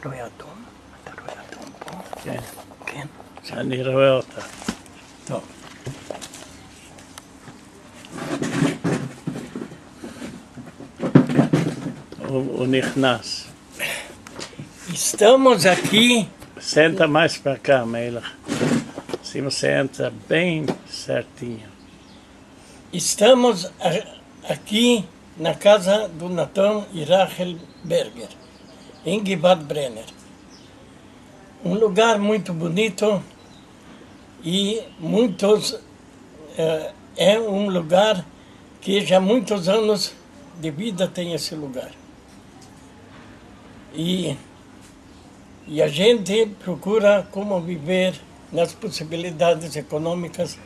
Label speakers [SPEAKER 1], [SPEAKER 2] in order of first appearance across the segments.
[SPEAKER 1] רואה אדום? אתה רואה אדום פה?
[SPEAKER 2] כן,
[SPEAKER 1] כן.
[SPEAKER 2] אני רואה אותה.
[SPEAKER 1] טוב.
[SPEAKER 2] הוא נכנס.
[SPEAKER 1] Estamos aqui.
[SPEAKER 2] Senta mais pra cá, Meila. Assim você entra bem certinho.
[SPEAKER 1] Estamos aqui na casa do Natan e Rachel Berger, em Givat Brenner. Um lugar muito bonito e é um lugar que já há muitos anos de vida tem esse lugar. E a gente procura como viver nas possibilidades econômicas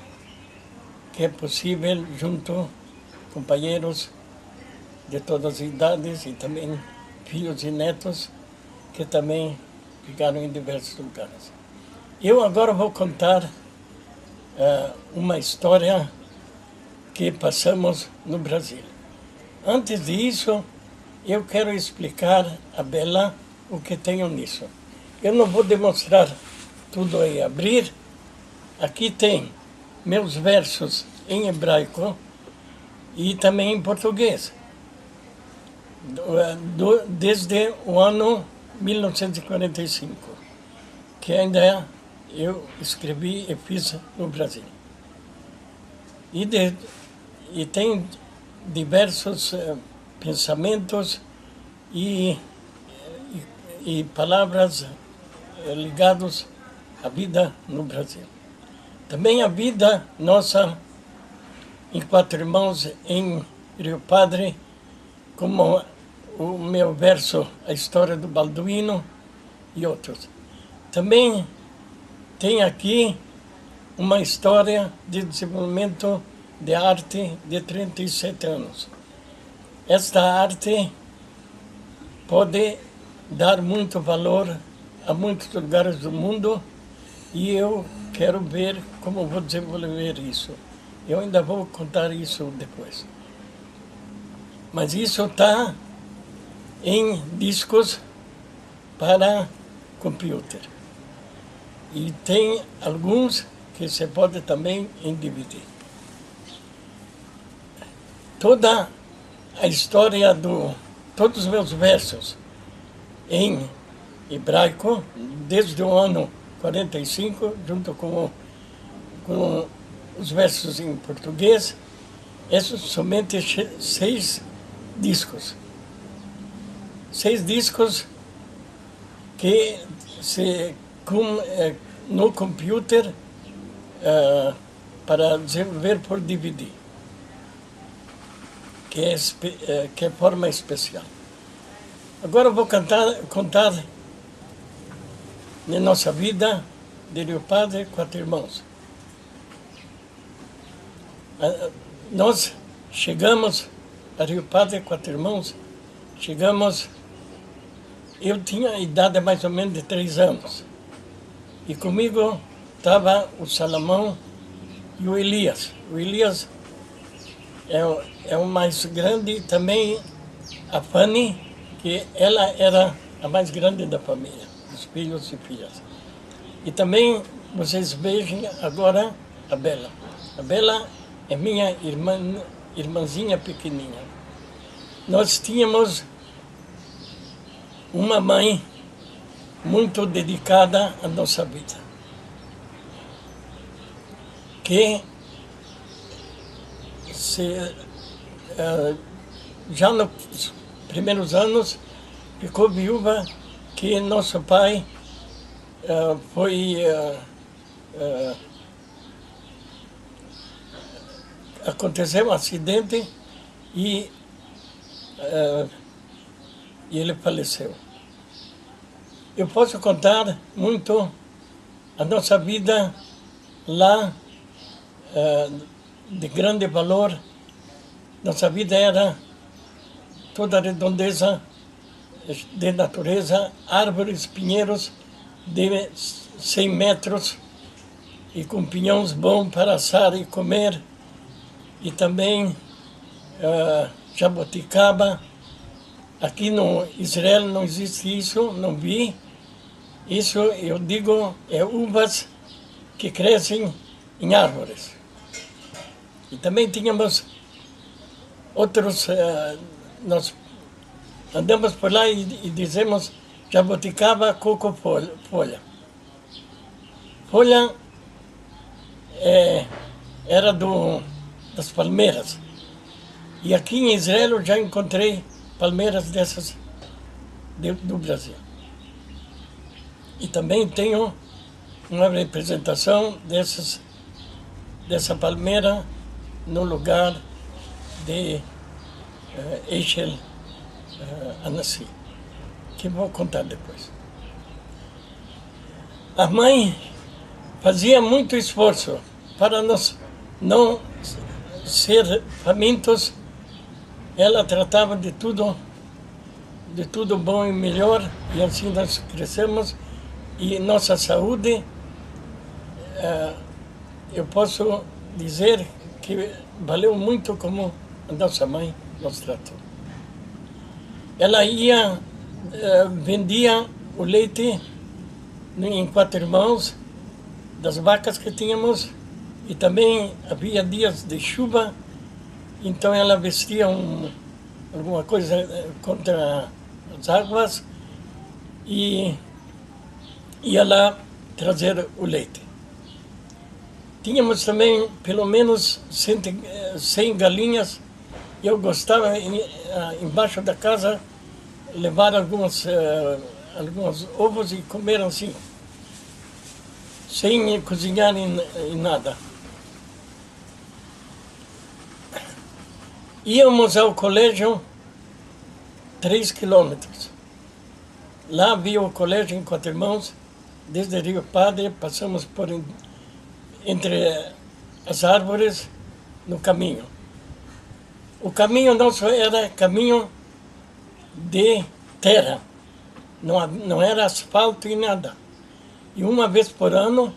[SPEAKER 1] que é possível junto companheiros de todas as idades e também filhos e netos que também ficaram em diversos lugares. Eu agora vou contar uma história que passamos no Brasil. Antes disso, eu quero explicar a Bela o que tenho nisso. Eu não vou demonstrar tudo aí, abrir. Aqui tem meus versos em hebraico e também em português, desde o ano 1945, que ainda eu escrevi e fiz no Brasil. E tem diversos pensamentos e palavras ligadas à vida no Brasil. Também a vida nossa em Quatro Irmãos, em Rio Padre, como o meu verso, a história do Balduino e outros. Também tem aqui uma história de desenvolvimento de arte de 37 anos. Esta arte pode dar muito valor a muitos lugares do mundo e eu quero ver como vou desenvolver isso. Eu ainda vou contar isso depois. Mas isso está em discos para computer. E tem alguns que se pode também em DVD. Toda a história todos os meus versos em hebraico, desde o ano 45, junto com os versos em português, são somente 6 discos. 6 discos que no computer para desenvolver por DVD, que é forma especial. Agora eu vou contar na nossa vida de Rio Padre, Quatro Irmãos. Nós chegamos a Rio Padre, Quatro Irmãos, eu tinha a idade mais ou menos de 3 anos. E comigo estava o Salomão e o Elias. O Elias é o mais grande, também a Fanny, que ela era a mais grande da família, os filhos e filhas. E também vocês vejam agora a Bela. A Bela é minha irmãzinha pequenininha. Nós tínhamos uma mãe muito dedicada à nossa vida, que já nos primeiros anos ficou viúva, que nosso pai aconteceu um acidente e ele faleceu. Eu posso contar muito a nossa vida lá, de grande valor. Nossa vida era toda redondeza de natureza, árvores, pinheiros de 100 metros e com pinhões bons para assar e comer. E também jabuticaba. Aqui no Israel não existe isso, não vi. Isso eu digo é uvas que crescem em árvores. E também tínhamos outros, nós andamos por lá e dizemos jabuticaba, coco, folha. Folha era das palmeiras. E aqui em Israel eu já encontrei palmeiras dessas do Brasil. E também tenho uma representação dessa palmeira no lugar de Eixel Anassi, que vou contar depois. A mãe fazia muito esforço para nós não ser famintos. Ela tratava de tudo bom e melhor, e assim nós crescemos. E nossa saúde, eu posso dizer que valeu muito como a nossa mãe nos tratou. Ela vendia o leite em Quatro Irmãos, das vacas que tínhamos, e também havia dias de chuva, então ela vestia alguma coisa contra as águas e ia lá trazer o leite. Tínhamos também pelo menos 100 galinhas. Eu gostava, embaixo da casa, levar alguns ovos e comer assim, sem cozinhar em nada. Íamos ao colégio 3 quilômetros. Lá havia o colégio em Quatro Irmãos, desde Rio Padre, passamos entre as árvores no caminho. O caminho nosso era caminho de terra, não era asfalto e nada. E uma vez por ano,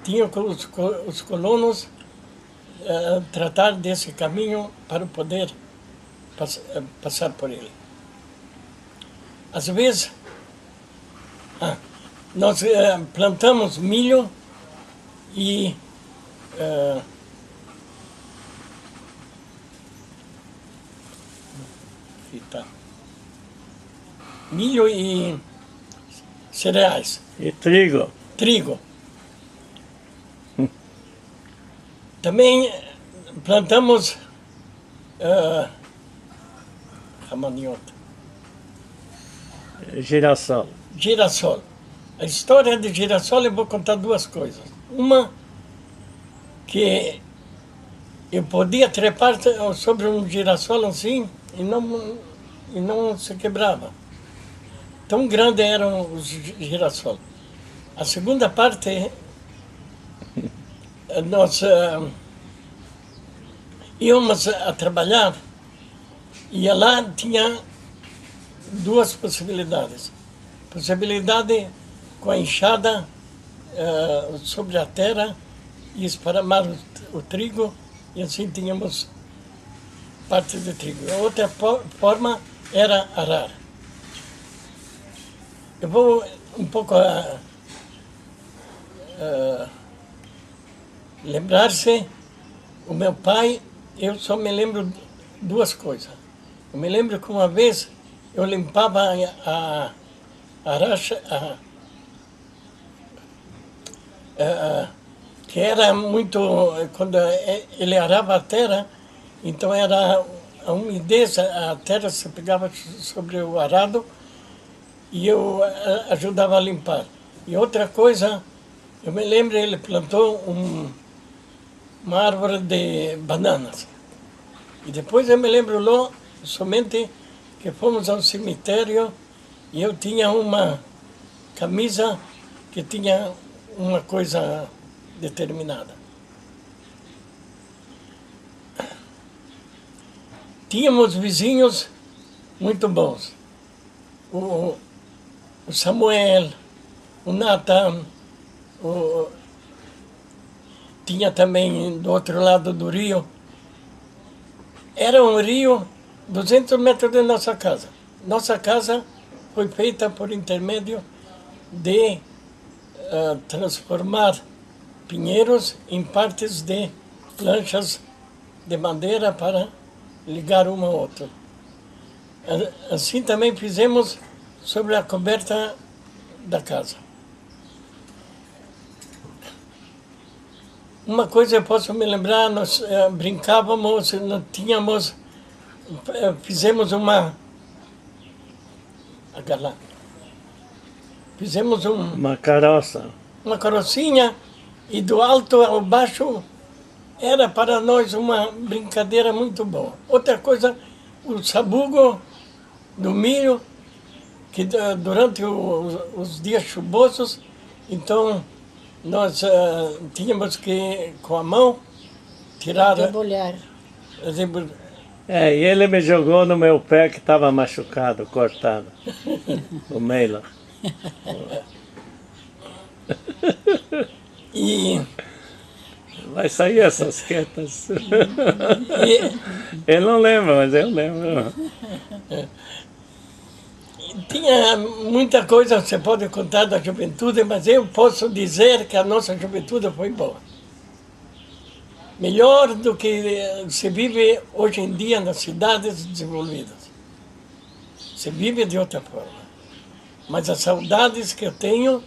[SPEAKER 1] tinham os colonos tratar desse caminho para poder passar por ele. Às vezes, nós plantamos milho e milho e cereais.
[SPEAKER 2] E trigo.
[SPEAKER 1] Trigo. Também plantamos ramanhota.
[SPEAKER 2] Girassol.
[SPEAKER 1] Girassol. A história de girassol eu vou contar duas coisas. Uma, que eu podia trepar sobre um girassol assim e não se quebrava. Tão grande eram os girassol. A segunda parte, nós íamos a trabalhar e lá tinha duas possibilidades. Possibilidade com a enxada sobre a terra e esparramar o trigo, e assim tínhamos parte de trigo. A outra forma era arar. Eu vou um pouco lembrar-se, o meu pai, eu só me lembro duas coisas. Eu me lembro que uma vez eu limpava a aracha, que era muito, quando ele arava a terra, então era a umidez, a terra se pegava sobre o arado e eu ajudava a limpar. E outra coisa, eu me lembro, ele plantou uma árvore de bananas. E depois eu me lembro somente que fomos ao cemitério e eu tinha uma camisa que tinha uma coisa determinada. Tínhamos vizinhos muito bons. O Samuel, o Natan, tinha também do outro lado do rio. Era um rio 200 metros de nossa casa. Nossa casa foi feita por intermédio de transformar pinheiros em partes de planchas de madeira para ligar uma a outra. Assim também fizemos sobre a coberta da casa. Uma coisa eu posso me lembrar, nós brincávamos, nós tínhamos, fizemos uma
[SPEAKER 2] Uma carroça.
[SPEAKER 1] Uma carrocinha, e do alto ao baixo era para nós uma brincadeira muito boa. Outra coisa, o sabugo do milho, que durante os dias chuvosos, então nós tínhamos que, com a mão, tirar...
[SPEAKER 3] Debulhar.
[SPEAKER 2] E ele me jogou no meu pé que estava machucado, cortado. O Meila.
[SPEAKER 1] E...
[SPEAKER 2] Vai sair essas quietas. Eu não lembro, mas eu lembro.
[SPEAKER 1] Tinha muita coisa que você pode contar da juventude, mas eu posso dizer que a nossa juventude foi boa. Melhor do que se vive hoje em dia nas cidades desenvolvidas. Se vive de outra forma. Mas as saudades que eu tenho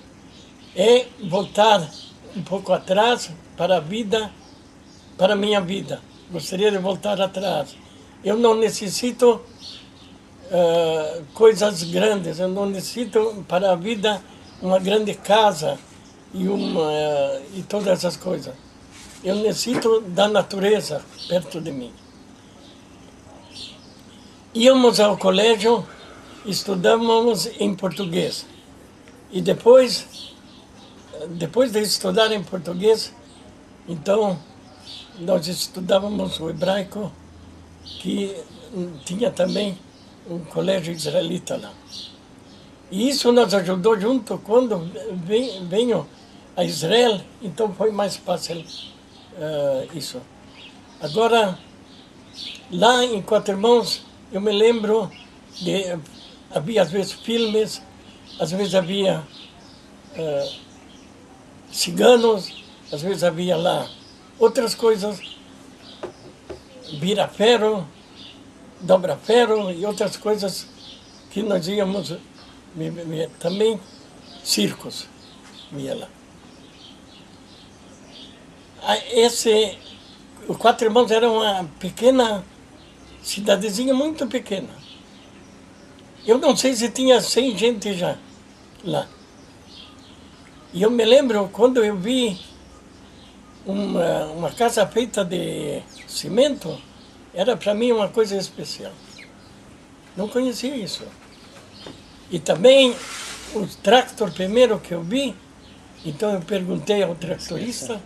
[SPEAKER 1] é voltar um pouco atrás para a vida, para a minha vida. Gostaria de voltar atrás. Eu não necessito coisas grandes, eu não necessito para a vida uma grande casa e todas essas coisas. Eu necessito da natureza perto de mim. Íamos ao colégio, estudávamos em português. E depois de estudar em português, então nós estudávamos o hebraico, que tinha também um colégio israelita lá. E isso nos ajudou junto quando venho a Israel, então foi mais fácil isso. Agora, lá em Quatro Irmãos, eu me lembro havia às vezes filmes, às vezes havia ciganos, às vezes havia lá outras coisas, vira-ferro, dobra-ferro e outras coisas que nós íamos, também circos, ia lá. O Quatro Irmãos era uma pequena cidadezinha, muito pequena. Eu não sei se tinha 100 gente já lá. E eu me lembro quando eu vi uma casa feita de cimento, era para mim uma coisa especial. Não conhecia isso. E também o tractor primeiro que eu vi, então eu perguntei ao tractorista,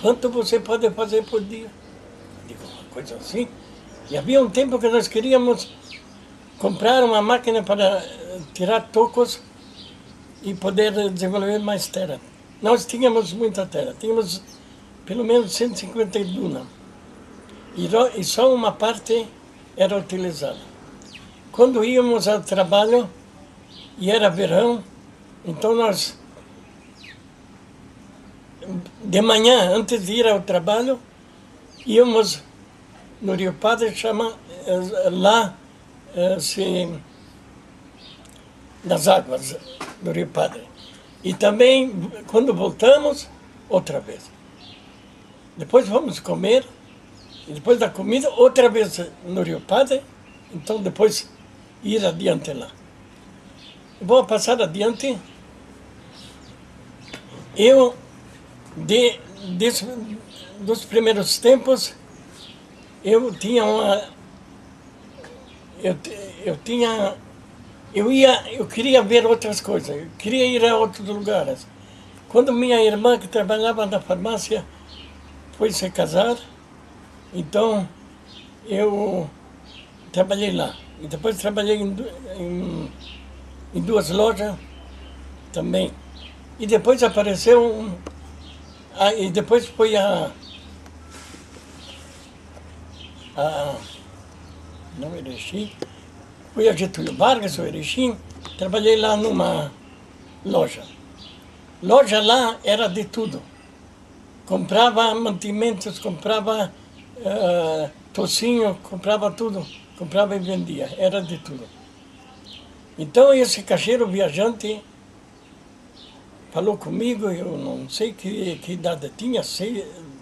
[SPEAKER 1] quanto você pode fazer por dia? Eu digo, uma coisa assim. E havia um tempo que nós queríamos comprar uma máquina para tirar tocos e poder desenvolver mais terra. Nós tínhamos muita terra, tínhamos pelo menos 150 dunas. E só uma parte era utilizada. Quando íamos ao trabalho, e era verão, então nós, de manhã, antes de ir ao trabalho, íamos no Rio Padre, nas águas do Rio Padre. E também, quando voltamos, outra vez. Depois vamos comer, e depois da comida, outra vez no Rio Padre, então depois ir adiante lá. Vou passar adiante. Eu, dos primeiros tempos, eu tinha eu queria ver outras coisas, eu queria ir a outros lugares. Quando minha irmã, que trabalhava na farmácia, foi se casar, então eu trabalhei lá. E depois trabalhei em duas lojas também. E depois apareceu e depois foi não Erechim, fui a Getúlio Vargas, o Erechim, trabalhei lá loja. Loja lá era de tudo. Comprava mantimentos, comprava tocinho, comprava tudo. Comprava e vendia, era de tudo. Então esse caixeiro viajante falou comigo, eu não sei que idade tinha,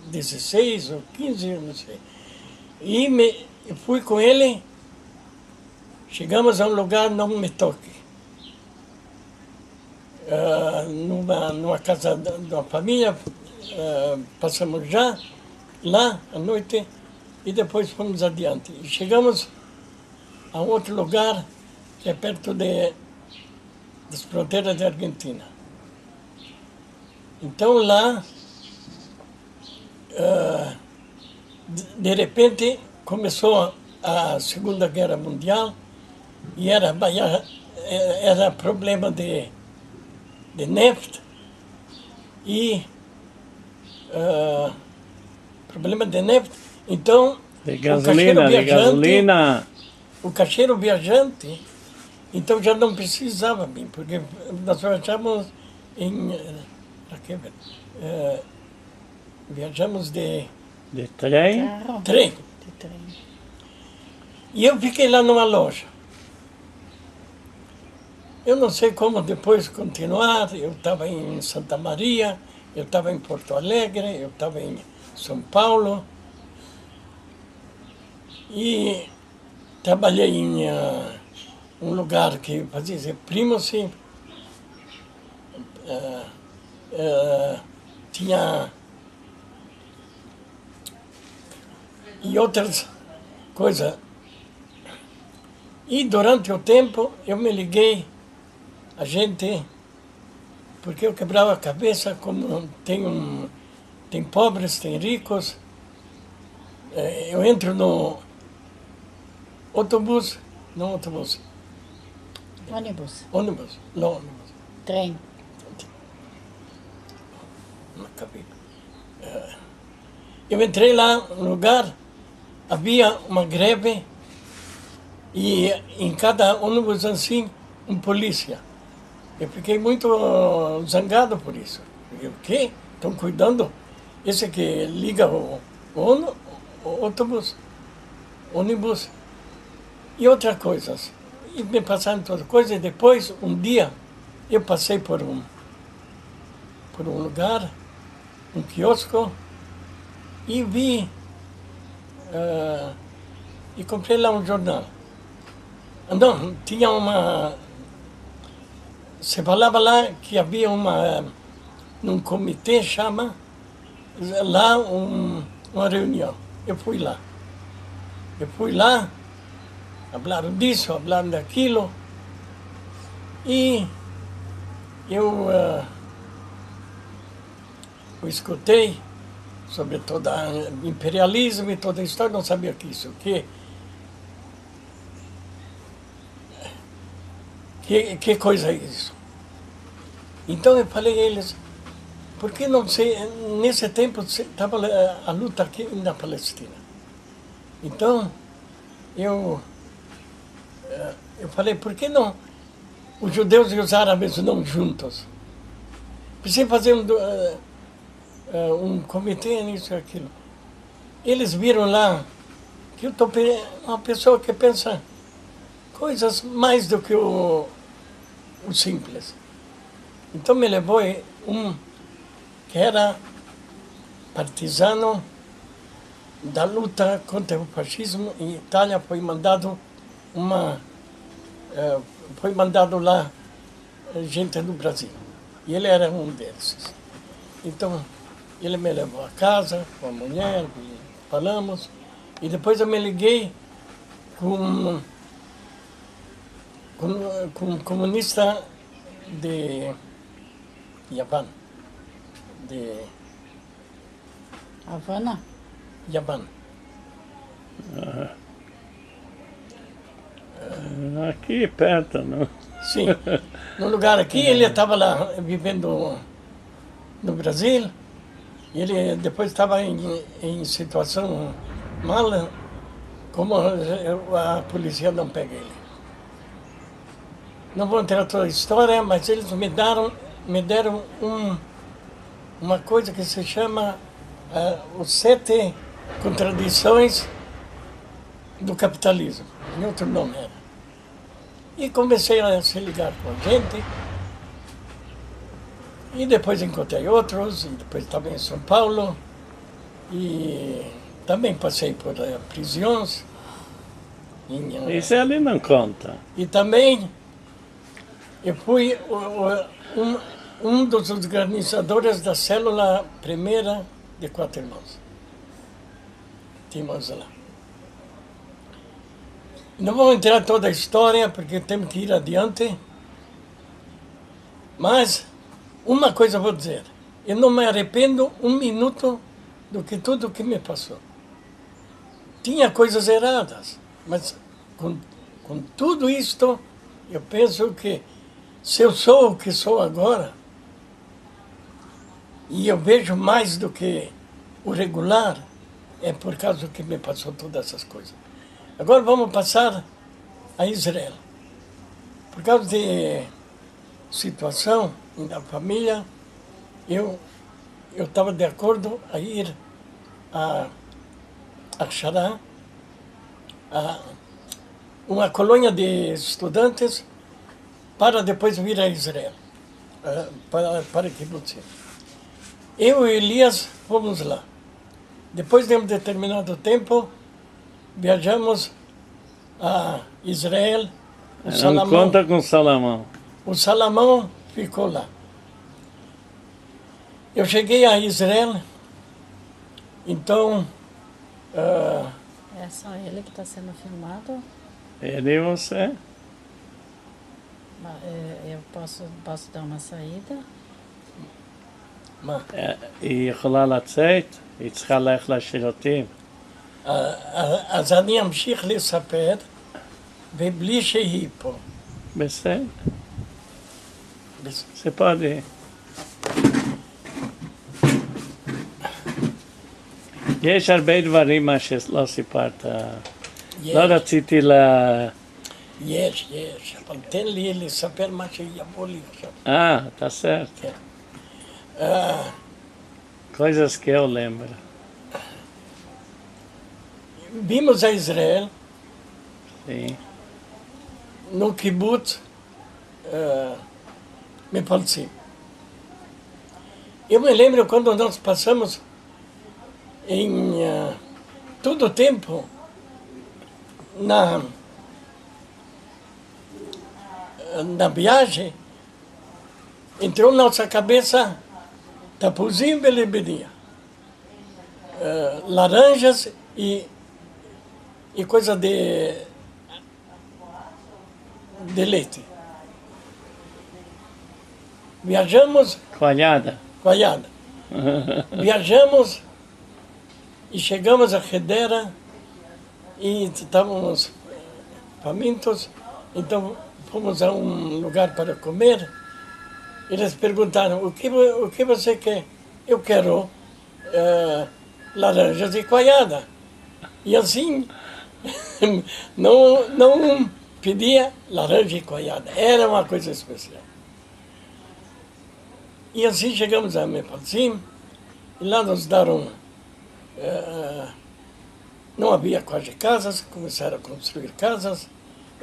[SPEAKER 1] 16 ou 15, eu não sei. E fui com ele, chegamos a um lugar, não me toque. Numa casa de uma família, passamos já lá à noite e depois fomos adiante. E chegamos a outro lugar que é perto das fronteiras da Argentina. Então lá, de repente, começou a Segunda Guerra Mundial e era problema de nafta e problema de nafta. Então,
[SPEAKER 2] de gasolina.
[SPEAKER 1] O caixeiro viajante, então já não precisava vir, porque nós viajamos viajamos de
[SPEAKER 2] trem?
[SPEAKER 1] Trem.
[SPEAKER 3] De trem.
[SPEAKER 1] E eu fiquei lá numa loja. Eu não sei como depois continuar, eu estava em Santa Maria, eu estava em Porto Alegre, eu estava em São Paulo. E trabalhei em um lugar que fazia primo-se. Tinha e outras coisas. E durante o tempo eu me liguei a gente, porque eu quebrava a cabeça, como tem pobres, tem ricos. Eu entro no ônibus.
[SPEAKER 3] Trem.
[SPEAKER 1] Eu entrei lá no lugar, havia uma greve e em cada ônibus assim, um polícia. Eu fiquei muito zangado por isso. O quê? Estão cuidando? Esse que liga o ônibus e outras coisas. E me passaram todas coisas. E depois, um dia, eu passei por um lugar, um quiosco, e vi, e comprei lá um jornal. Não, tinha se falava lá que havia num comitê, lá uma reunião. Eu fui lá, falaram disso, falaram daquilo, e eu escutei sobre todo o imperialismo e toda a história, não sabia isso, que coisa é isso? Então eu falei a eles, por que não sei, nesse tempo estava a luta aqui na Palestina. Então eu falei, por que não os judeus e os árabes não juntos? Precisa fazer um comitê nisso e aquilo. Eles viram lá que eu estou uma pessoa que pensa coisas mais do que o simples. Então me levou que era partisano da luta contra o fascismo em Itália, foi mandado lá gente do Brasil. E ele era um desses. Então, ele me levou a casa com a mulher, e falamos. E depois eu me liguei com um comunista de Yavan.
[SPEAKER 3] Havana?
[SPEAKER 1] Yavan.
[SPEAKER 2] Aqui perto, não?
[SPEAKER 1] Sim. No lugar aqui, ele estava lá vivendo no Brasil. E ele depois estava em situação mala, como a polícia não pega ele. não vou entrar toda a história, mas eles me deram uma coisa que se chama os 7 contradições do capitalismo. Em outro nome era. E comecei a se ligar com gente. E depois encontrei outros, e depois estava em São Paulo. E também passei por prisões.
[SPEAKER 2] Isso ali não conta.
[SPEAKER 1] E também eu fui um dos organizadores da célula primeira de 4 irmãos. Tínhamos lá. Não vou entrar toda a história, porque temos que ir adiante. Mas uma coisa eu vou dizer. Eu não me arrependo um minuto do que tudo que me passou. Tinha coisas erradas, mas com tudo isto, eu penso que se eu sou o que sou agora, e eu vejo mais do que o regular, é por causa do que me passou todas essas coisas. Agora vamos passar a Israel. Por causa de situação da família, eu estava de acordo a ir a Shará, uma colônia de estudantes, para depois vir a Israel, para Kibbutzim. Eu e Elias fomos lá. Depois de um determinado tempo, viajamos a Israel.
[SPEAKER 2] Não conta com Salomão.
[SPEAKER 1] O Salomão ficou lá. Eu cheguei a Israel, então...
[SPEAKER 3] É só ele que está sendo filmado?
[SPEAKER 2] Ele e você?
[SPEAKER 3] Eu posso dar uma saída?
[SPEAKER 2] היא יכולה לצאת, היא צריכה ללכת לשירותים.
[SPEAKER 1] אז אני אמשיך לספר, ובלי שהיא פה.
[SPEAKER 2] בסדר. זה פודי. יש הרבה דברים מה שלא סיפרת. לא רציתי
[SPEAKER 1] יש, אבל תן לי לספר מה שיבוא לי עכשיו.
[SPEAKER 2] tá certo. Coisas que eu lembro.
[SPEAKER 1] Vimos a Israel,
[SPEAKER 2] Sim.
[SPEAKER 1] no kibbutz Mepaltzim. Eu me lembro quando nós passamos em todo o tempo na viagem, entrou na nossa cabeça tapuzinho e lebedia, laranjas e coisa de leite. Viajamos...
[SPEAKER 2] Coalhada.
[SPEAKER 1] Viajamos e chegamos a Hedera e estávamos famintos, então fomos a um lugar para comer. Eles perguntaram, o que você quer? Eu quero laranjas e coalhada. E assim, não pedia laranja e coalhada, era uma coisa especial. E assim chegamos a Mepaltzim, e lá nos deram... não havia quase casas, começaram a construir casas.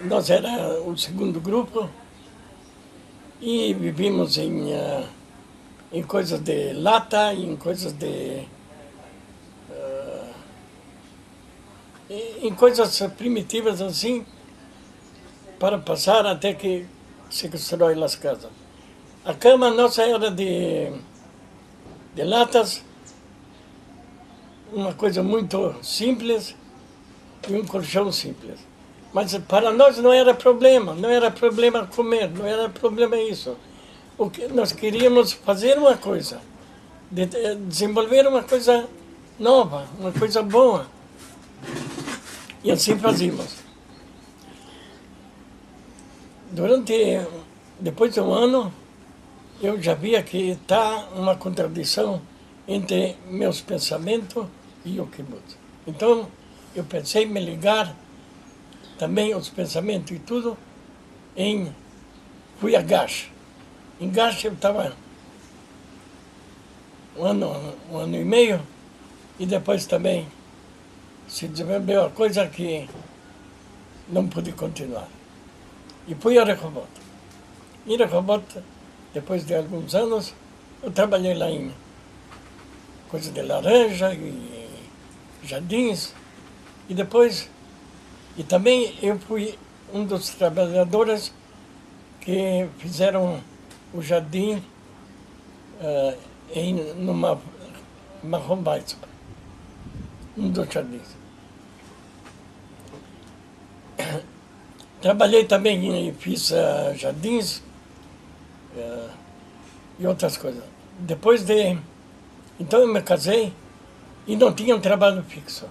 [SPEAKER 1] Nós era o segundo grupo e vivíamos em coisas de lata, em coisas de... em coisas primitivas assim, para passar até que se constrói as casas. A cama nossa era de latas, uma coisa muito simples e um colchão simples. Mas para nós não era problema comer, não era problema isso. O que nós queríamos fazer uma coisa, desenvolver uma coisa nova, uma coisa boa. E assim fazíamos. Depois de um ano, eu já via que está uma contradição entre meus pensamentos e o kibbutz. Então, eu pensei em me ligar também os pensamentos e tudo em fui a Gacha. Em Gacha eu estava um ano e meio, e depois também se desenvolveu a coisa que não pude continuar. E fui a Rehovot. Em Rehovot, depois de alguns anos, eu trabalhei lá em coisa de laranja e jardins. E depois, e também eu fui um dos trabalhadores que fizeram o jardim numa Mahon Weizmann, um dos jardins. Trabalhei também e fiz jardins e outras coisas. Depois de... Então eu me casei e não tinha um trabalho fixo.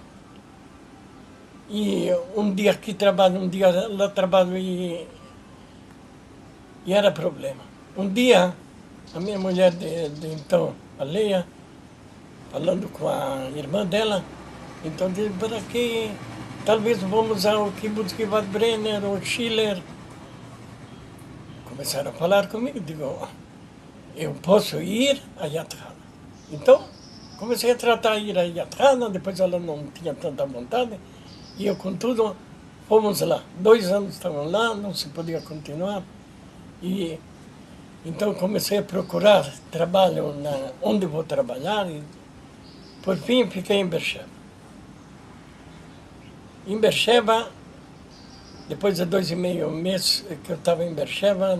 [SPEAKER 1] E um dia aqui trabalho, um dia lá trabalho e era problema. Um dia, a minha mulher de então, a Leia, falando com a irmã dela, então disse, para que talvez vamos ao Kibbutz Givat Brenner ou Schiller. Começaram a falar comigo, digo, eu posso ir a Yad Hana. Então, comecei a tratar de ir a Yad Hana, depois ela não tinha tanta vontade, e eu, contudo, fomos lá. 2 anos estavam lá, não se podia continuar. E então comecei a procurar trabalho onde vou trabalhar, e por fim fiquei em Beersheba. Em Beersheba, depois de 2 meses que eu estava em Beersheba,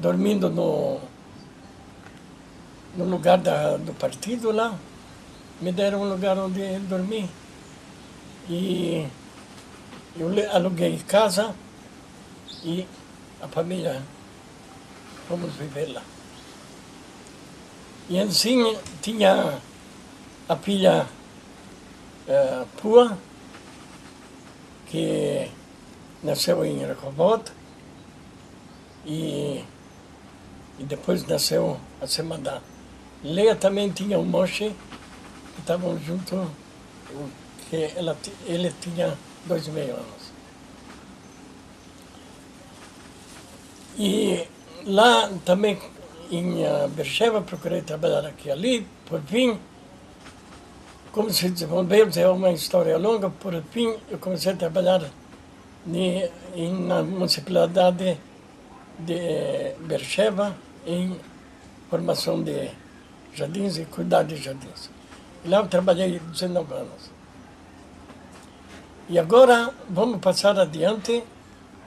[SPEAKER 1] dormindo no lugar do partido lá, me deram um lugar onde dormir. E eu aluguei casa e a família fomos viver lá. E assim tinha a filha Pua, que nasceu em Rehovot, e depois nasceu a Semana. Leia também tinha o Moshe, que estavam juntos, que ele tinha 2,5 anos. E lá também, em Beersheba, procurei trabalhar aqui e ali. Por fim, como se desenvolveu, é uma história longa, por fim eu comecei a trabalhar na municipalidade de Beersheba, em formação de jardins e cuidar de jardins. E lá eu trabalhei 19 anos. E agora vamos passar adiante,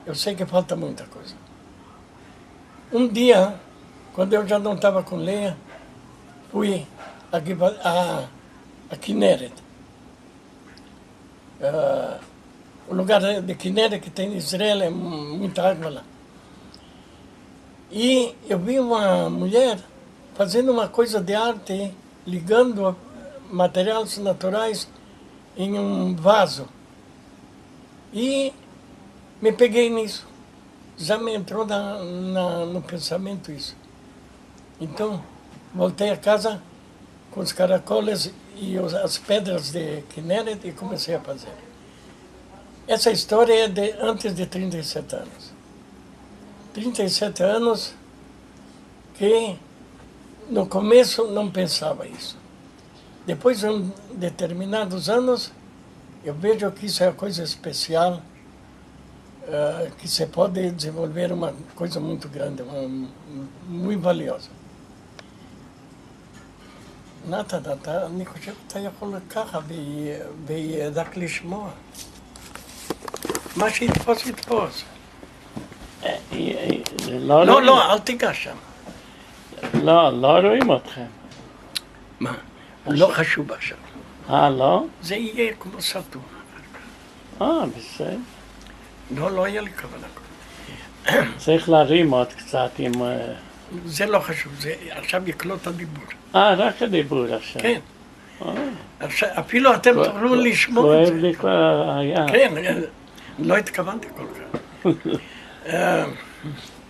[SPEAKER 1] eu sei que falta muita coisa. Um dia, quando eu já não estava com Leia, fui a Kinneret. O lugar de Kinneret que tem em Israel é muita água lá. E eu vi uma mulher fazendo uma coisa de arte, ligando materiais naturais em um vaso. E me peguei nisso. Já me entrou no pensamento isso. Então, voltei a casa com os caracoles e as pedras de Kinneret e comecei a fazer. Essa história é de antes de 37 anos. 37 anos que no começo não pensava isso. Depois de determinados anos, eu vejo que isso é uma coisa especial, que se pode desenvolver uma coisa muito grande, muito valiosa. אני חושב שאתה יכול ככה ורק לשמוע. מה שיתפוס יתפוס. לא, אל תיגש שם.
[SPEAKER 2] לא רואים אתכם.
[SPEAKER 1] מה? לא חשוב עכשיו.
[SPEAKER 2] לא?
[SPEAKER 1] זה יהיה כמו סרטון.
[SPEAKER 2] בסדר.
[SPEAKER 1] לא היה לי כוונה.
[SPEAKER 2] צריך להרים עוד קצת עם...
[SPEAKER 1] זה לא חשוב, זה עכשיו יקלוט את הדיבור.
[SPEAKER 2] רק הדיבור עכשיו.
[SPEAKER 1] כן. אפילו אתם תוכלו לשמוע את זה.
[SPEAKER 2] כואב לי כבר היד.
[SPEAKER 1] כן, לא התכוונתי כל כך.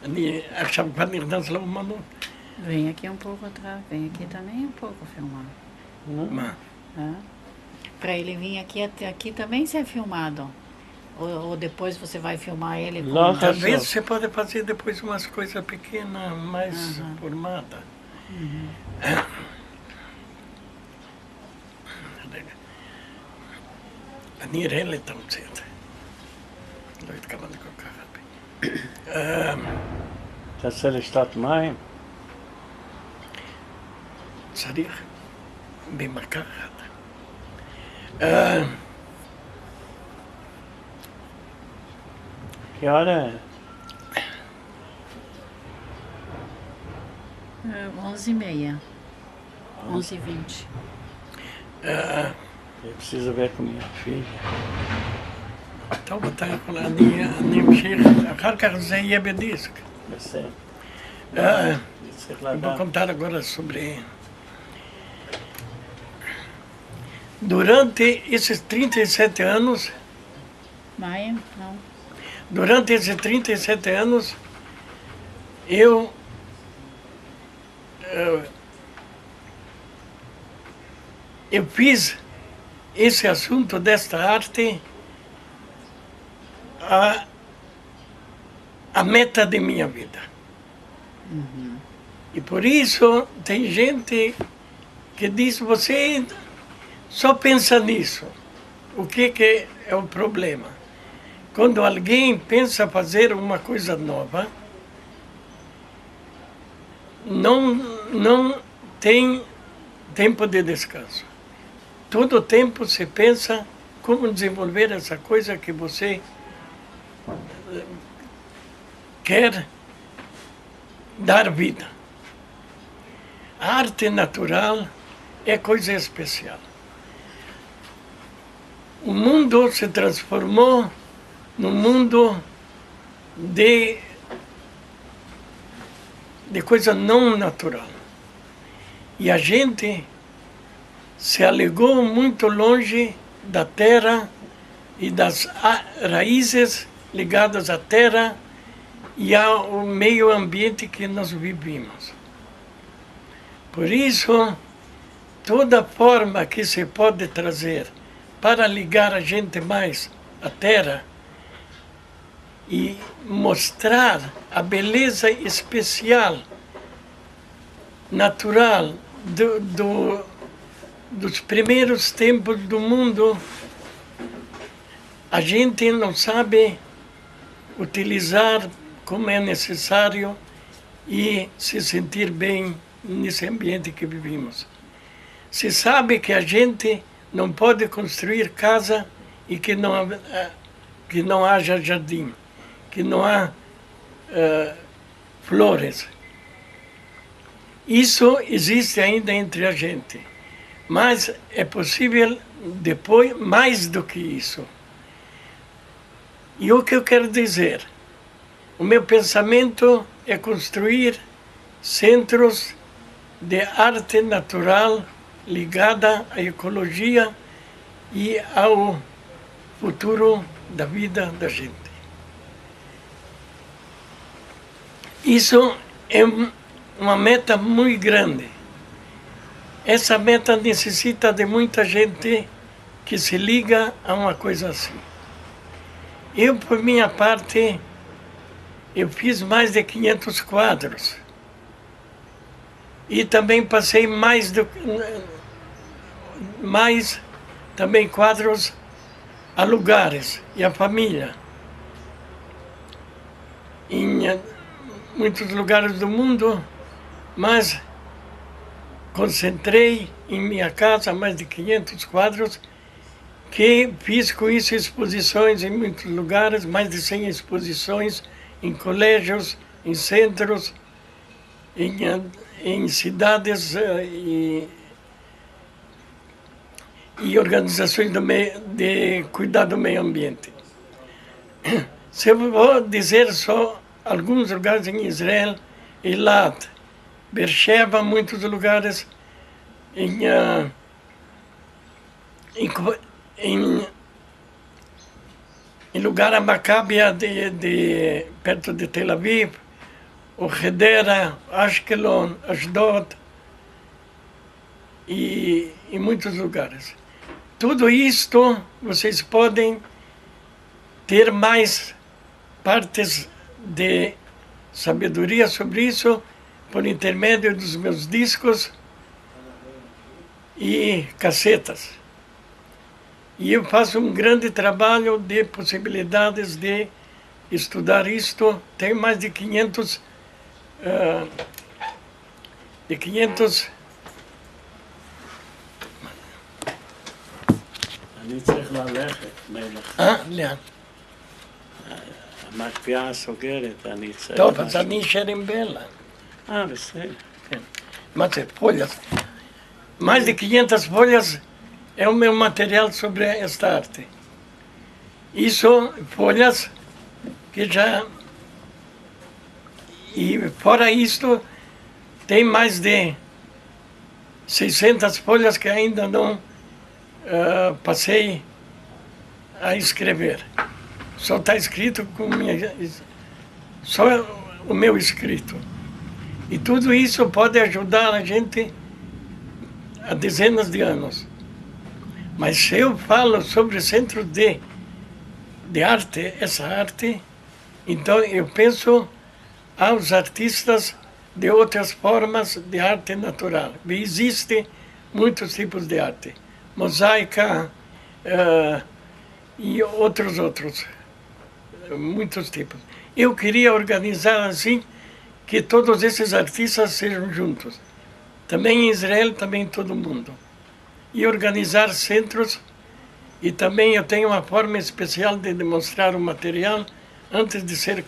[SPEAKER 1] אני עכשיו כבר נכנס לאומנות.
[SPEAKER 3] Vem aqui um pouco atrás, vem aqui também um pouco filmar.
[SPEAKER 1] מה?
[SPEAKER 3] Para ele vir aqui também ser filmado. Ou depois você vai filmar ele com...
[SPEAKER 2] Não,
[SPEAKER 1] Talvez você pode fazer depois umas coisas pequenas, mais formadas. אני אראה לתמצת. לא התכוונתי כל כך הרבה.
[SPEAKER 2] תעשה לשתות מים?
[SPEAKER 1] צריך במכה אחת.
[SPEAKER 2] Que hora é?
[SPEAKER 3] 11h30. 11h20.
[SPEAKER 2] Eu preciso ver com minha filha.
[SPEAKER 1] טוב, אתה יכול, אני אמשיך, אחר כך זה יהיה בדיסק.
[SPEAKER 2] בסדר. צריך
[SPEAKER 1] Eu vou
[SPEAKER 2] לדעת.
[SPEAKER 1] contar agora sobre... Durante esses 37 anos,
[SPEAKER 3] Maia? Não.
[SPEAKER 1] durante esses 37 anos, eu fiz esse assunto desta arte a meta de minha vida. E por isso tem gente que diz, você só pensa nisso. O que é o problema? Quando alguém pensa fazer uma coisa nova, não tem tempo de descanso. Todo tempo se pensa como desenvolver essa coisa que você quer dar vida. A arte natural é coisa especial. O mundo se transformou num mundo de coisa não natural. E a gente se alegou muito longe da terra e das raízes ligadas à terra e ao meio ambiente que nós vivimos. Por isso, toda forma que se pode trazer para ligar a gente mais à terra e mostrar a beleza especial, natural, dos primeiros tempos do mundo, a gente não sabe utilizar como é necessário e se sentir bem nesse ambiente que vivimos. Se sabe que a gente não pode construir casa e que não haja jardim, que não há flores. Isso existe ainda entre a gente, mas é possível depois mais do que isso. E o que eu quero dizer? O meu pensamento é construir centros de arte natural ligada à ecologia e ao futuro da vida da gente. Isso é uma meta muito grande. Essa meta necessita de muita gente que se liga a uma coisa assim. Eu, por minha parte, eu fiz mais de 500 quadros. E também passei mais também quadros a lugares e a família. Em muitos lugares do mundo, mas concentrei em minha casa mais de 500 quadros, que fiz com isso exposições em muitos lugares, mais de 100 exposições em colégios, em centros, em cidades e organizações de cuidar do meio ambiente. Se eu vou dizer só alguns lugares em Israel, Eilat, Beersheba, muitos lugares em lugar a Maccabiah perto de Tel Aviv, o Hedera, Ashkelon, Ashdod e em muitos lugares. Tudo isto vocês podem ter mais partes de sabedoria sobre isso por intermédio dos meus discos e cassetas. E eu faço um grande trabalho de possibilidades de estudar isto. Tenho mais de 500
[SPEAKER 2] אני צריך ללכת, מלך.
[SPEAKER 1] לאן?
[SPEAKER 2] המקפיאה הסוגרת, אני צריך...
[SPEAKER 1] טוב, אז אני אשאר עם בלה.
[SPEAKER 2] בסדר.
[SPEAKER 1] כן. מה זה? folhas. Mais de 500 folhas é o meu material sobre esta arte. Isso, folhas que já... E fora isto, tem mais de 600 folhas que ainda não passei a escrever. Só está escrito com só o meu escrito. E tudo isso pode ajudar a gente há dezenas de anos. Mas se eu falo sobre o centro de arte, essa arte, então eu penso aos artistas de outras formas de arte natural. E existem muitos tipos de arte. Mosaica e outros. Muitos tipos. Eu queria organizar assim que todos esses artistas sejam juntos. Também em Israel, também em todo mundo. E organizar centros. E também eu tenho uma forma especial de demonstrar o material antes de ser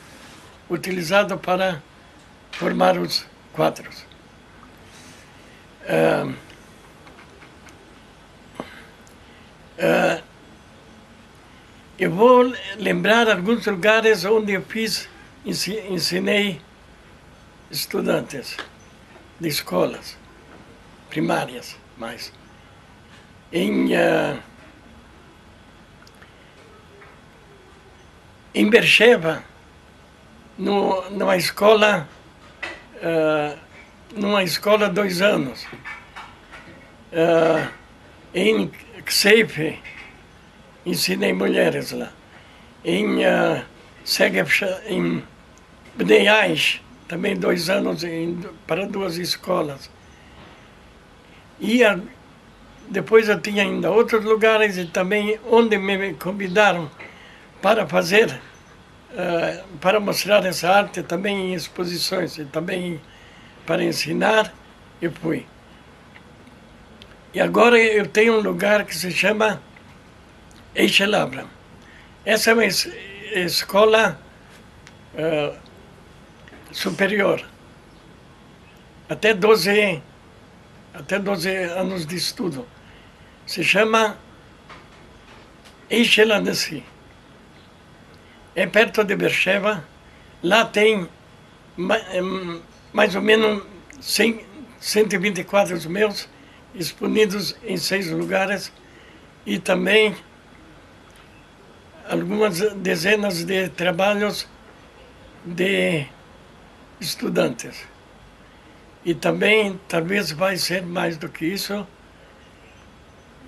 [SPEAKER 1] utilizado para formar os quadros. Eu vou lembrar alguns lugares onde eu ensinei estudantes de escolas primárias, mais. Em Beersheba, numa escola 2 anos. Em Kseife, ensinei mulheres lá. Em Bnei Aish, também 2 anos para 2 escolas. E depois eu tinha ainda outros lugares e também onde me convidaram para fazer, para mostrar essa arte, também em exposições e também para ensinar, eu fui. E agora eu tenho um lugar que se chama Eichel Abraham. Essa é uma escola superior, até 12 anos de estudo. Se chama Eichel Anassi. É perto de Beersheba. Lá tem mais ou menos 124 meus exponíveis em 6 lugares e também algumas dezenas de trabalhos de estudantes. E também, talvez vai ser mais do que isso,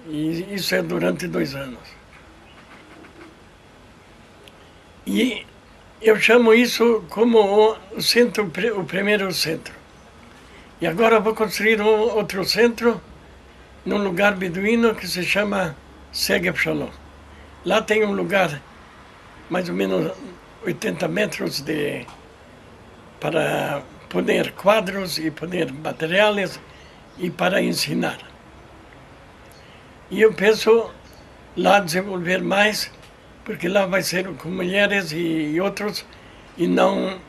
[SPEAKER 1] e isso é durante 2 anos. E eu chamo isso como o centro, o primeiro centro. E agora eu vou construir outro centro num lugar beduíno que se chama Segeb Shalom. Lá tem um lugar, mais ou menos 80 metros para poner quadros e poner materiais e para ensinar. E eu penso lá desenvolver mais, porque lá vai ser com mulheres e outros, e não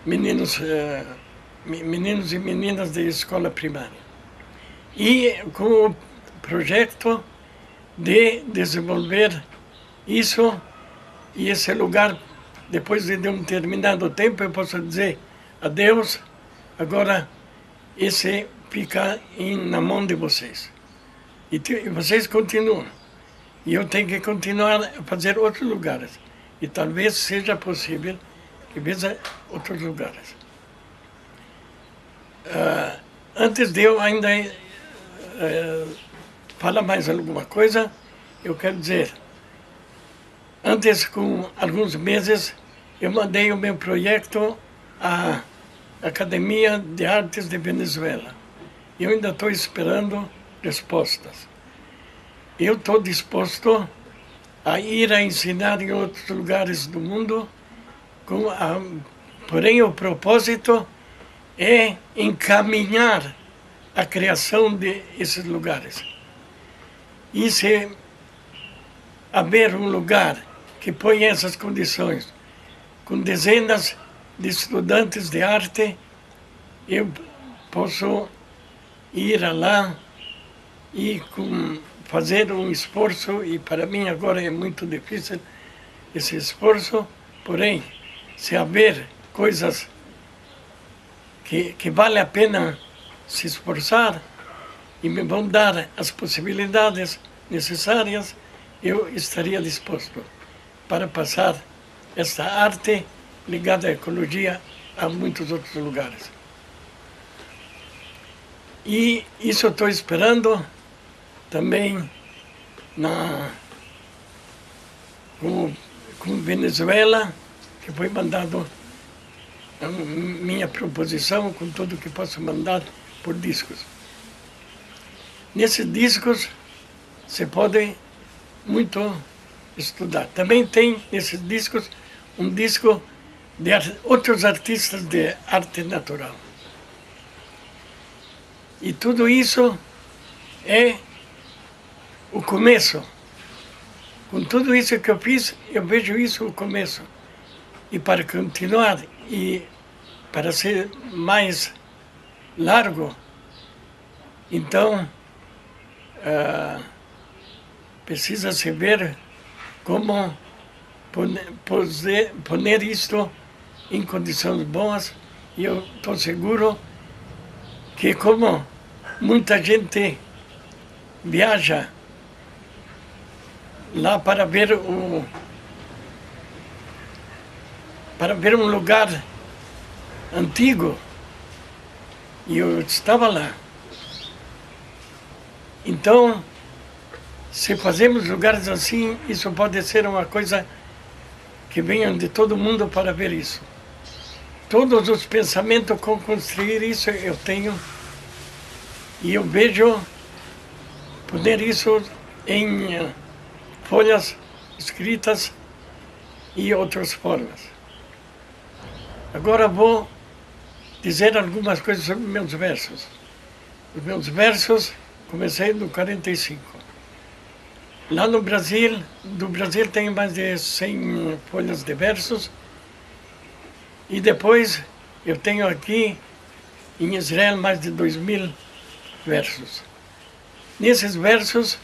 [SPEAKER 1] meninos e meninas de escola primária. E com o projeto de desenvolver isso, e esse lugar, depois de um determinado tempo, eu posso dizer adeus, agora esse fica na mão de vocês. E vocês continuam. E eu tenho que continuar a fazer outros lugares. E talvez seja possível que veja outros lugares. Antes de eu ainda falar mais alguma coisa, eu quero dizer, Antes, com alguns meses, eu mandei o meu projeto à Academia de Artes de Venezuela. Eu ainda estou esperando respostas. Eu estou disposto a ir a ensinar em outros lugares do mundo, porém o propósito é encaminhar a criação desses lugares. E se haver um lugar que põe essas condições, com dezenas de estudantes de arte, eu posso ir lá e fazer um esforço, e para mim agora é muito difícil esse esforço, porém, se haver coisas que vale a pena se esforçar e me vão dar as possibilidades necessárias, eu estaria disposto para passar esta arte ligada à ecologia a muitos outros lugares. E isso eu estou esperando também com Venezuela, que foi mandado a minha proposição com tudo que posso mandar por discos. Nesses discos se pode muito estudar. Também tem nesses discos um disco de outros artistas de arte natural. E tudo isso é o começo. Com tudo isso que eu fiz, eu vejo isso o começo. E para continuar e para ser mais largo, então precisa-se ver como poner isto em condições boas, e eu estou seguro que, como muita gente viaja lá para ver um lugar antigo, e eu estava lá. Então, se fazemos lugares assim, isso pode ser uma coisa que venha de todo mundo para ver isso. Todos os pensamentos com construir isso eu tenho, e eu vejo poner isso em folhas escritas e outras formas. Agora vou dizer algumas coisas sobre meus versos. Os meus versos comecei no 45. Lá no Brasil, tem mais de 100 folhas de versos. E depois eu tenho aqui em Israel mais de 2.000 versos. Nesses versos,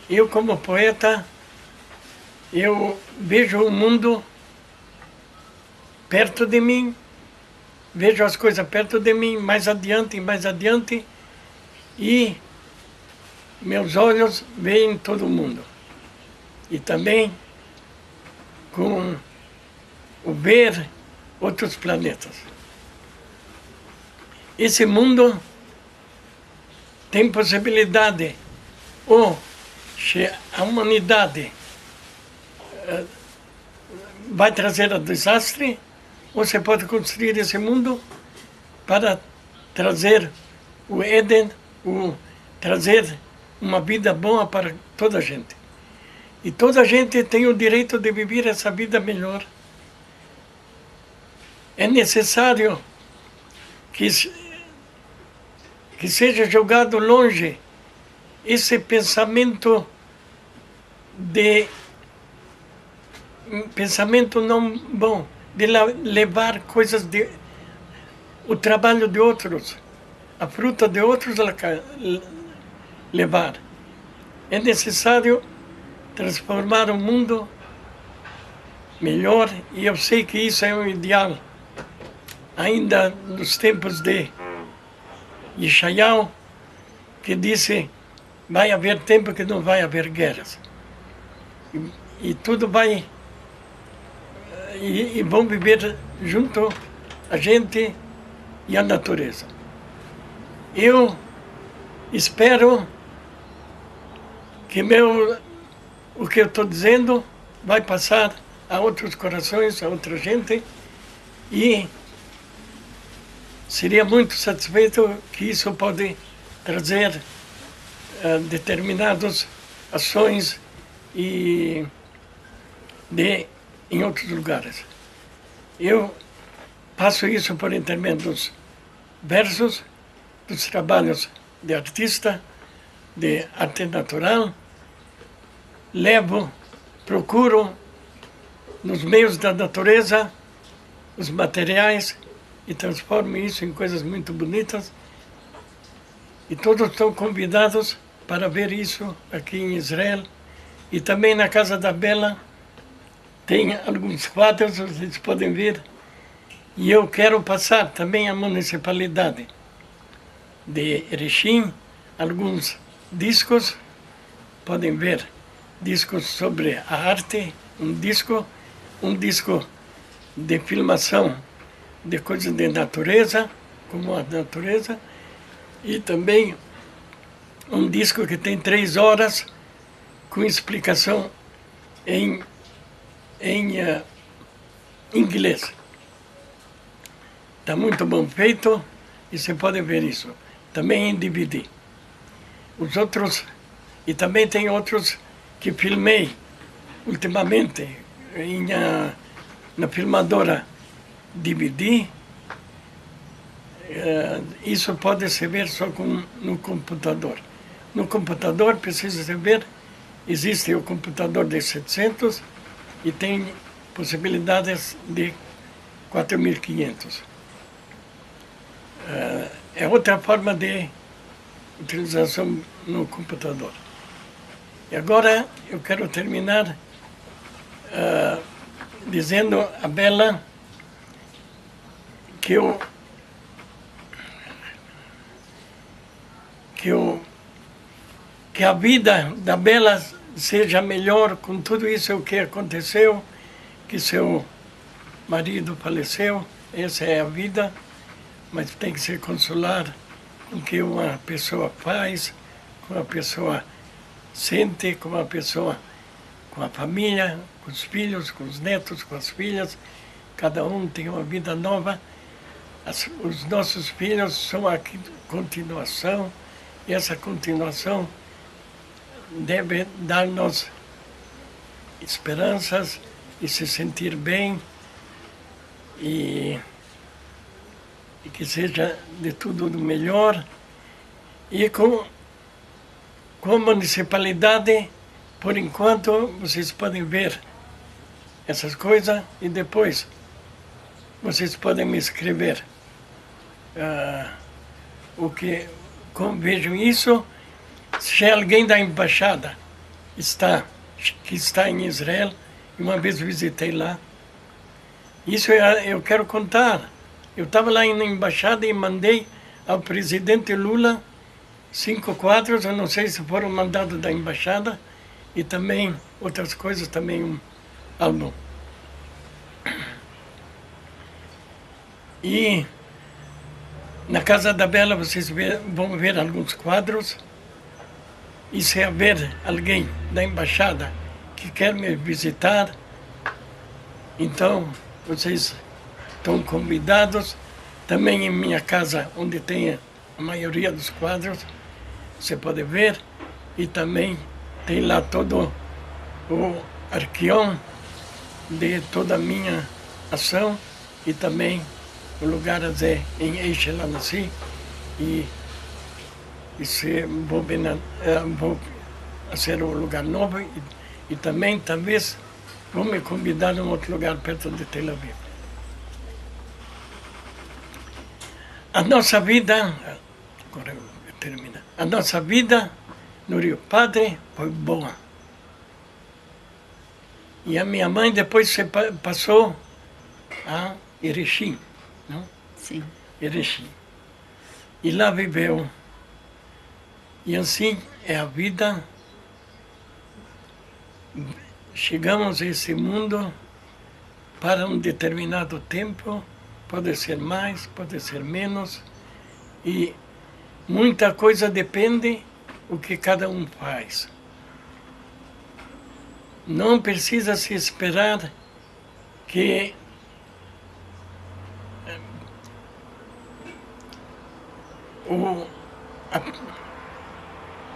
[SPEAKER 1] eu como poeta, eu vejo o mundo perto de mim, vejo as coisas perto de mim, mais adiante, e meus olhos veem todo mundo. E também com o ver outros planetas. Esse mundo tem possibilidade, ou se a humanidade vai trazer um desastre, ou você pode construir esse mundo para trazer o Éden, trazer uma vida boa para toda a gente. E toda a gente tem o direito de viver essa vida melhor. É necessário que seja jogado longe esse pensamento não bom, de levar coisas o trabalho de outros, a fruta de outros levar. É necessário transformar o mundo melhor, e eu sei que isso é um ideal. Ainda nos tempos de Yeshayahu, que disse: vai haver tempo que não vai haver guerras. E tudo vai... E vão viver junto a gente e a natureza. Eu espero que o que eu estou dizendo vai passar a outros corações, a outra gente, e seria muito satisfeito que isso pode trazer determinadas ações em outros lugares. Eu passo isso por intermédio dos versos, dos trabalhos de artista, de arte natural, procuro nos meios da natureza os materiais e transformo isso em coisas muito bonitas. E todos estão convidados para ver isso aqui em Israel. E também na Casa da Bela tem alguns quadros, vocês podem ver. E eu quero passar também à municipalidade de Erechim alguns discos, podem ver, discos sobre a arte, um disco de filmação de coisas de natureza, como a natureza, e também um disco que tem 3 horas com explicação em inglês. Está muito bom feito e você pode ver isso. Também em DVD. Os outros, e também tem outros que filmei ultimamente na filmadora DVD. Isso pode se ver só no computador. No computador precisa se ver, existe o computador de 700 e tem possibilidades de 4.500. É outra forma de utilização no computador. E agora eu quero terminar dizendo a Bela que a vida da Bela seja melhor com tudo isso que aconteceu, que seu marido faleceu, essa é a vida, mas tem que se consolar com o que uma pessoa faz, com a pessoa sente, com a pessoa, com a família, com os filhos, com os netos, com as filhas. Cada um tem uma vida nova. Os nossos filhos são a continuação, e essa continuação deve dar-nos esperanças e se sentir bem e que seja de tudo do melhor. E com a municipalidade, por enquanto, vocês podem ver essas coisas e depois vocês podem me escrever como vejam isso. Se alguém da embaixada que está em Israel, uma vez visitei lá, isso eu quero contar. Eu estava lá na embaixada e mandei ao presidente Lula 5 quadros, eu não sei se foram mandados da embaixada, e também outras coisas, também um álbum. E na Casa da Bela vocês vão ver alguns quadros, e se haver alguém da embaixada que quer me visitar, então vocês estão convidados. Também em minha casa, onde tem a maioria dos quadros, você pode ver, e também tem lá todo o arquião de toda a minha ação, e também o lugar em Eixe lá nasci, e se vou fazer um lugar novo, e também talvez vou me convidar a um outro lugar perto de Tel Aviv. A nossa vida, agora eu termino, a nossa vida no Rio Padre foi boa. E a minha mãe depois passou a Erechim, não?
[SPEAKER 3] Sim.
[SPEAKER 1] Erechim. E lá viveu. E assim é a vida. Chegamos a esse mundo para um determinado tempo, pode ser mais, pode ser menos, e muita coisa depende do que cada um faz. não precisa se esperar que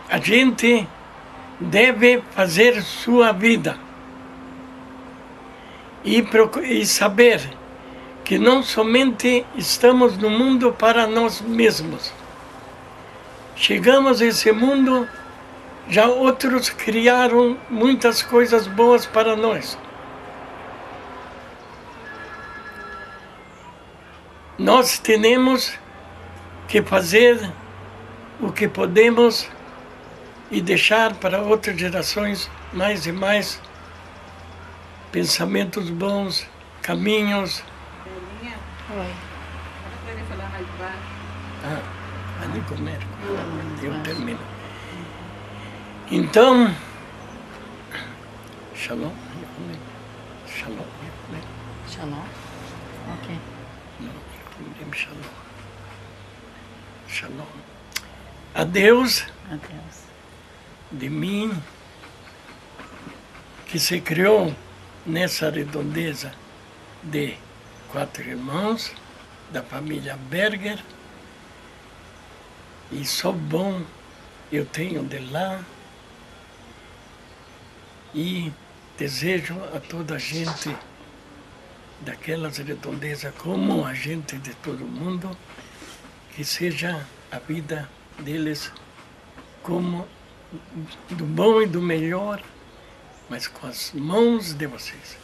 [SPEAKER 1] a gente deve fazer sua vida e saber que não somente estamos no mundo para nós mesmos. Chegamos a esse mundo, já outros criaram muitas coisas boas para nós. Nós temos que fazer o que podemos e deixar para outras gerações mais e mais pensamentos bons, caminhos.
[SPEAKER 3] Oi.
[SPEAKER 1] Ali comer, eu termino. Então, shalom, shalom,
[SPEAKER 3] Shalom. Ok.
[SPEAKER 1] shalom, shalom. Adeus
[SPEAKER 3] Adeus.
[SPEAKER 1] de mim, que se criou nessa redondeza de 4 irmãos, da família Berger, e só bom eu tenho de lá, e desejo a toda a gente daquelas redondezas, como a gente de todo mundo, que seja a vida deles como do bom e do melhor, mas com as mãos de vocês.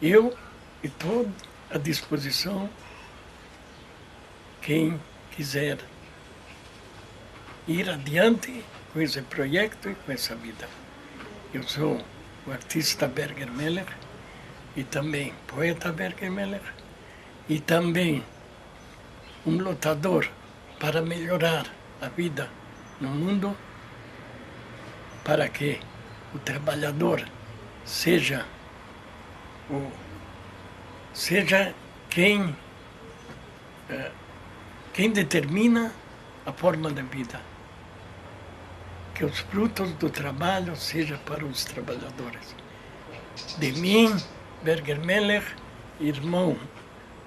[SPEAKER 1] Eu estou à disposição, quem quiser ir adiante com esse projeto e com essa vida. Eu sou o artista Berger Meller e também poeta Berger Meller e também um lutador para melhorar a vida no mundo, para que o trabalhador seja quem determina a forma da vida. Que os frutos do trabalho sejam para os trabalhadores. De mim, Berger Meller, irmão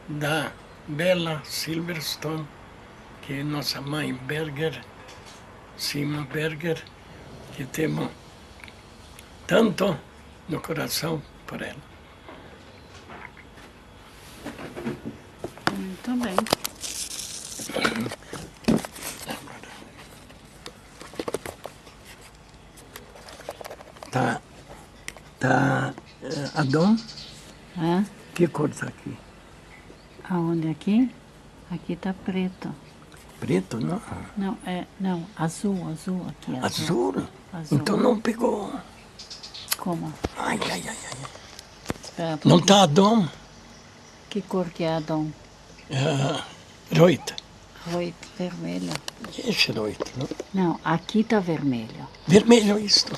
[SPEAKER 1] da Bela Silverstone, que é nossa mãe Berger, Sima Berger, que temos tanto no coração por ela.
[SPEAKER 3] Muito bem.
[SPEAKER 1] Tá, Adão,
[SPEAKER 3] Hã?
[SPEAKER 1] que cor está aqui?
[SPEAKER 3] Aonde aqui? Aqui tá preto.
[SPEAKER 1] Preto, não?
[SPEAKER 3] Não, azul aqui.
[SPEAKER 1] Azul?
[SPEAKER 3] Azul.
[SPEAKER 1] Então não pegou.
[SPEAKER 3] Como?
[SPEAKER 1] Ai.
[SPEAKER 3] Espera,
[SPEAKER 1] Não está Adão?
[SPEAKER 3] que cor que é Adão?
[SPEAKER 1] Roita.
[SPEAKER 3] Roito, vermelho.
[SPEAKER 1] Esse roito, não?
[SPEAKER 3] Não, aqui tá vermelho.
[SPEAKER 1] Vermelho isto.